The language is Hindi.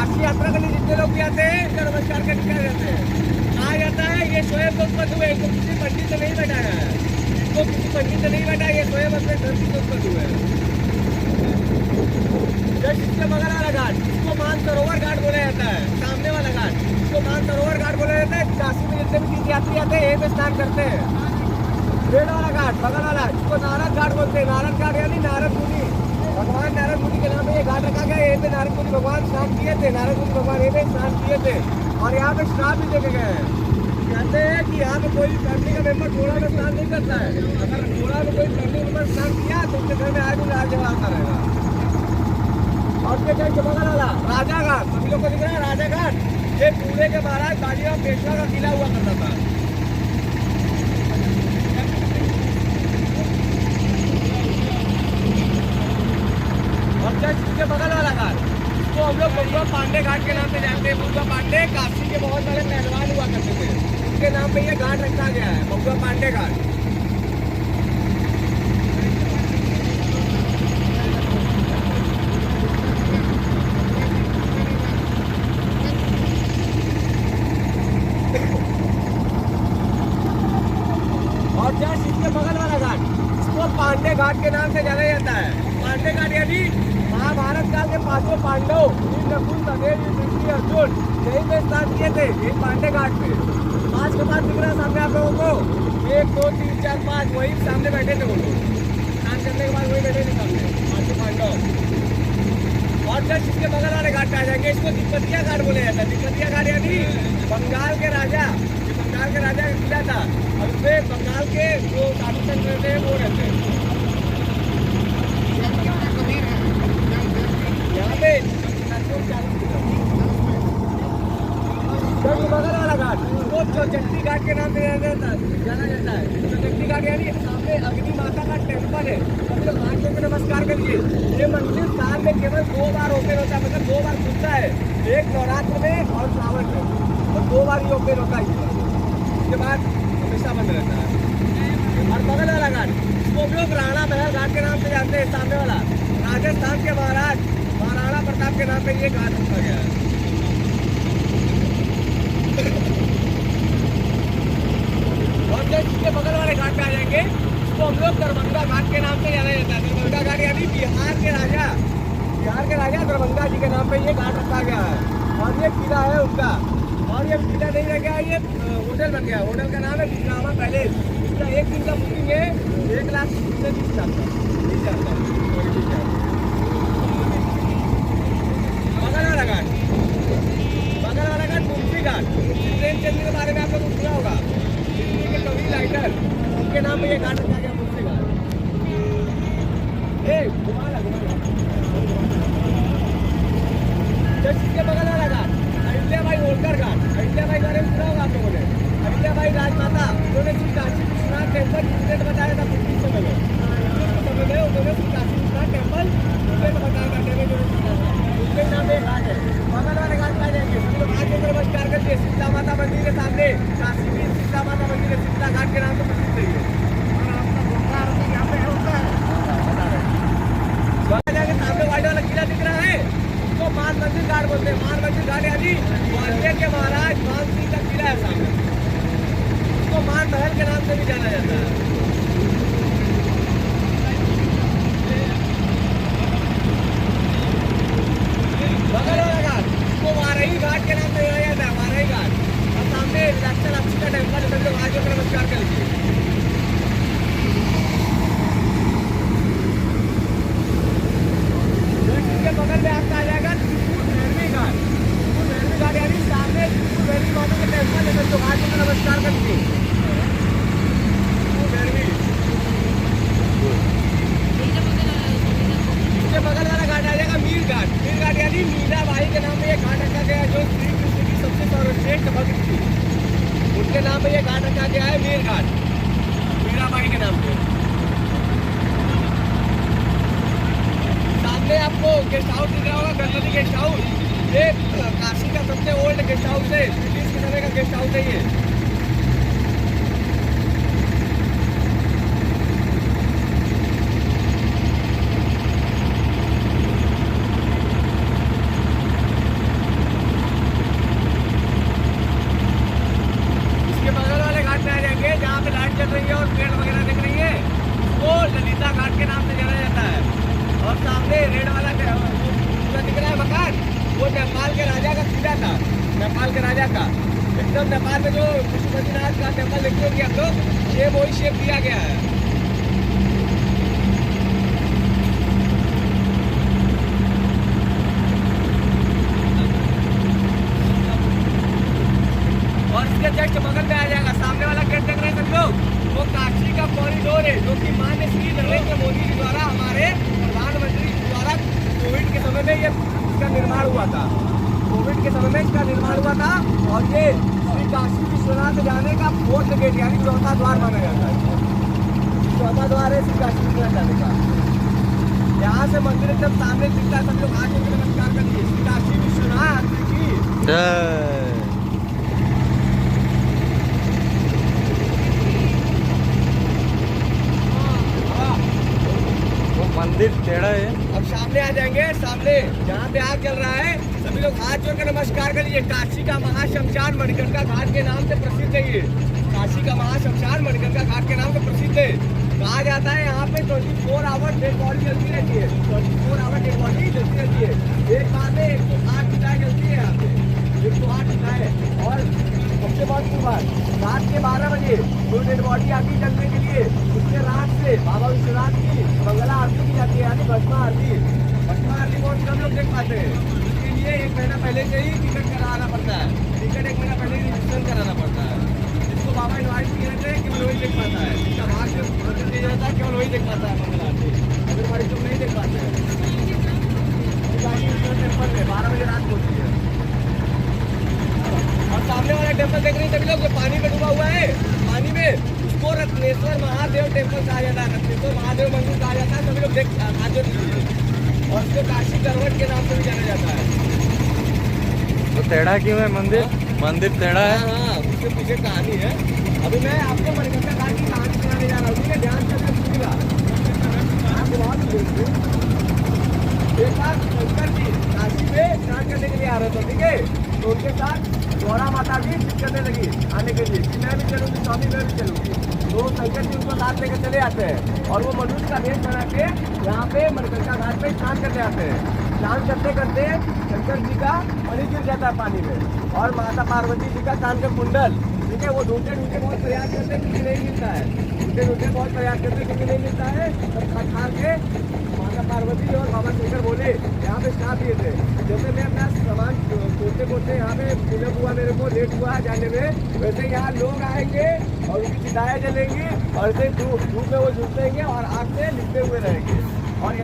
काशी यात्रा करने जितने लोग भी आते हैं इनका नमस्कार करके क्या जाते हैं। कहा जाता है ये स्वयं तो उत्पन्न हुए, इनको किसी पंडित से नहीं बैठाया है, इनको किसी पंडित से नहीं बैठा, ये स्वयं अपने धरती से उत्पन्न हुए हैं। जस्ट इसके बगल वाला घाट इसको मानसरोवर घाट बोला जाता है। सामने वाला घाट इसको मानसरोवर घाट बोला जाता है। काशी में जितने भी तीर्थयात्री आते हैं यहीं पे स्नान करते हैं। रेड वाला घाट बगल वाला इसको नारद घाट बोलते हैं। नारद घाट यानी नारद मुनि, भगवान नारद मुनि के नाम पे ये घाट रखा गया। यहीं पे नारद मुनि भगवान स्नान किए थे, नारद मुनि भगवान यहीं पे स्नान किए थे और यहाँ पे श्राप भी देखे गए हैं। कहते हैं कि यहाँ पे कोई फैमिली का मेंबर घोड़ा में स्नान नहीं करता है। अगर घोड़ा में कोई फैमिली मेंबर स्नान किया तो उसके घर में आज भी राज आता रहेगा। और ये जस्ट बगल वाला राजा घाट सभी लोग को दिख रहा है। राजा घाट ये पूरे के महाराज बाजीराव पेशवा का किला हुआ करता था। और जस्ट इसके बगल वाला घाट इसको हम लोग बबुआ पांडे घाट के नाम से जानते हैं। बबुआ पांडे काशी के बहुत बड़े पहलवान हुआ करते थे, उनके नाम पे ये घाट रखा गया है, बबुआ पांडे घाट। और जस्ट इसके बगल वाला घाट इसको पांडे घाट के नाम से जाना जाता है। पांडे घाट यानी महाभारत काल के पांचों पांडव नकुल सहदेव युधिष्ठिर अर्जुन यहीं पे स्नान किए थे, यही पांडे घाट पे। 5 के बाद दिख रहा है सामने आप लोगों को, 1 2 3 4 5 वही सामने बैठे थे वो लोग। स्नान करने के बाद वही बैठे थे सामने पांचों पांडव। और जस्ट इसके बगल वाले घाट पे आ जाएंगे, इसको तिब्बतिया घाट बोला जाता है। तिब्बतिया घाट यानी बंगाल के राजा, बंगाल के राजा का किला था और उसमें बंगाल के जो साधु संत रहते हैं वो रहते हैं यहाँ पे। बगल वाला घाट वो चौचट्टी घाट के नाम से जाना जाता है। चौचट्टी घाट यानी सामने अग्नि माता का टेम्पल है। सभी लोग हाथ जोड़ के नमस्कार करिए। ये मंदिर साल में केवल 2 बार ओपन होता है, मतलब 2 बार खुलता है, एक नवरात्र में और श्रावण में, और 2 बार ही ओपन होता है। उसके बाद हमेशा बंद रहता है। और बगल वाला घाट इसको हम लोग राणा महल घाट के नाम से जानते हैं। सामने वाला राजस्थान के महाराज महाराणा प्रताप के नाम पे ये घाट रखा गया है। और जस्ट इसके बगल वाले घाट पे आ जाएंगे, इसको हम लोग दरभंगा घाट के नाम से जाना जाता है। दरभंगा घाट यानी बिहार के राजा दरभंगा जी के नाम पे ये घाट रखा गया है। और ये किला है उनका, और ये किला नहीं रह गया, ये होटल बन गया। होटल का नाम है विश्रामा पैलेस। इसका 1 दिन का बुकिंग है 1,20,000 का। बगल वाला घाट तुलसी घाट, प्रेमचंद के बारे में आप लोगों को सुना होगा। दिल्ली के कवि राइटर उनके नाम पे ये घाट रखा गया, तुलसी घाट। इसके बगल वाला घाट अहिल्याबाई होलकर घाट। अहिल्याबाई बारे में सुना होगा आप लोगों ने। अहिल्याबाई राजमाता उन्होंने श्री काशी विश्वनाथ टेम्पल इंसिडेंट बताया था ब्रिटिश समय में। उन्होंने श्री काशी विश्वनाथ टेम्पल इंसिडेंट बताया था, डैमेज उसके नाम एक घाट है। बगल वाले घाट आ जाएंगे, सभी लोग आज होकर नमस्कार करते। शीतला माता मंदिर के सामने काशी में शीतला माता मंदिर है, शीतला घाट के नाम से प्रसिद्ध है। और आपका भोपाल यहाँ पे होता है। सामने वाइट वाला किला दिख रहा है, इसको मान मंदिर घाट बोलते हैं। मान मंदिर घाट यानी ग्वालियर के महाराज मान सिंह का किला है सामने, इसको मान महल के नाम से भी जाना जाता है। बगल वाला घाट इसको वारही घाट के नाम से जाना जाता है, वारही घाट। और सामने लक्ष्मी का टेम्पल है, सभी लोग आज होकर नमस्कार कर लीजिए। बगल में आपका आ जाएगा त्रिपुर भैरवी घाट। त्रिपुर भैरवी घाट यानी सामने त्रिपुर भैरवी माता के टेम्पल है, तो आज में नमस्कार करिए। त्रिपुर भैरवी इसके बगल वाला घाट आ जाएगा मीर घाट। मीर घाट यानी मीराबाई के नाम पे ये घाट रखा गया है, जो श्री कृष्ण की सबसे सर्वश्रेष्ठ भक्त थी, उनके नाम पे ये घाट रखा गया है मीर घाट, मीराबाई के नाम पे। सामने आपको गेस्ट हाउस दिख रहा होगा, गणपति गेस्ट हाउस। ये काशी का सबसे ओल्ड गेस्ट हाउस है, ब्रिटिश के समय का गेस्ट हाउस है ये। चल रही है और पेड़ वगैरह दिख रही है, वो ललिता घाट के नाम से जाना जाता है। और सामने रेड वाला पूरा दिख रहा है मकान, वो नेपाल के राजा का किला था, नेपाल के राजा का। एकदम नेपाल में जो पशुपतिनाथ का टेम्पल देखते होंगे आप लोग, ये वही शेप दिया गया है। और इसके जस्ट बगल में आ जाएगा सामने वाला गेट देख रहे हैं सब लोग, वो काशी का कॉरिडोर है, जो कि माननीय श्री नरेंद्र मोदी जी द्वारा, हमारे प्रधानमंत्री जी द्वारा कोविड के समय में ये इसका निर्माण हुआ था। कोविड के समय में इसका निर्माण हुआ था। और ये श्री काशी विश्वनाथ जाने का फोर्थ गेट यानी चौथा द्वार माना जाता है। चौथा द्वार है श्री काशी विश्वनाथ जाने का। यहाँ से मंदिर एकदम सामने दिखता है, सब लोग आगे नमस्कार करिए श्री काशी विश्वनाथ की। मंदिर टेढ़ा है। अब सामने आ जाएंगे, सामने जहाँ पे आग चल रहा है, सभी लोग हाथ जोड़कर नमस्कार करिए। काशी का महाशमशान मणिकर्णिका घाट के नाम से प्रसिद्ध है ये। काशी का महाशमशान मणिकर्णिका घाट के नाम से प्रसिद्ध है। कहा जाता है यहाँ पे 24 आवर डेड बॉडी जलती रहती है। 24 आवर डेड बॉडी जलती रहती है। एक बार में 108 चिताएं जलती है यहाँ पे, 108 चिताएं। और सबसे महत्वपूर्ण बात, रात के 12 बजे जो डेड बॉडी आती जलने के लिए, उसके रात से बाबा विश्वनाथ की मंगला आरती की जाती है, यानी भस्मा आरती। भस्मा आरती बहुत कम लोग देख पाते हैं, इसके लिए 1 महीना पहले से ही टिकट कराना पड़ता है। टिकट 1 महीना पहले ही रजिस्ट्रेशन कराना पड़ता है। जिसको बाबा इन्वाइट किए रहते हैं केवल वही देख पाता है, जिसका भाग्य प्रकट किया जाता है केवल वही देख पाता है मंगला आरती। अगर हमारी लोग नहीं देख पाते हैं। टेम्पल में 12 बजे रात को होती है। और सामने वाला टेम्पल देख रहे हैं सभी लोग, जो पानी में डूबा हुआ है, पानी में, उसको रत्नेश्वर महादेव टेम्पल कहा जाता है। रत्नेश्वर महादेव मंदिर कहा जाता है। सभी लोग देख और उसको काशी करवट के नाम से भी जाना जाता है। तो टेढ़ा क्यों है मंदिर? मंदिर टेढ़ा है। हाँ, उसके पीछे कहानी है। अभी मैं आपको मणिकर्णिका घाट की कहानी सुनाने जा रहा हूँ, ठीक है? ध्यान से सुनिएगा। आपको बात बोलूँ, एक बार शंकर जी काशी में स्नान करने के लिए आ रहे थे, ठीक है? तो उनके साथ गौरा माता भी जिद करने लगी आने के लिए कि मैं भी चलूँगी, स्वामी मैं भी चलूँगी। तो शंकर जी उनको साथ लेकर चले आते हैं और वो मनुष्य का वेश बना के यहाँ पे मणिकर्णिका घाट पे स्नान करने आते हैं। स्नान करते करते शंकर जी का मणि गिर जाता है पानी में, और माता पार्वती जी का कान का कुंडल, ठीक है, वो ढूंढते ढूंढते बहुत प्रयास करते हैं क्योंकि नहीं मिलता है। ढूंढते ढूंढते बहुत प्रयास करते हैं क्योंकि नहीं मिलता है। तब खान के माता पार्वती और बाबा शंकर बोले, यहाँ पे स्टाफ दिए थे, जैसे मैं अपना सामान खोलते खोलते यहाँ पे पूजन हुआ, मेरे को लेट हुआ जाने में, वैसे यहाँ लोग आएंगे और उनकी चिताएं जलेंगी और ऐसे धूप में वो झुलसेंगे और आग से लिपटे हुए रहेंगे।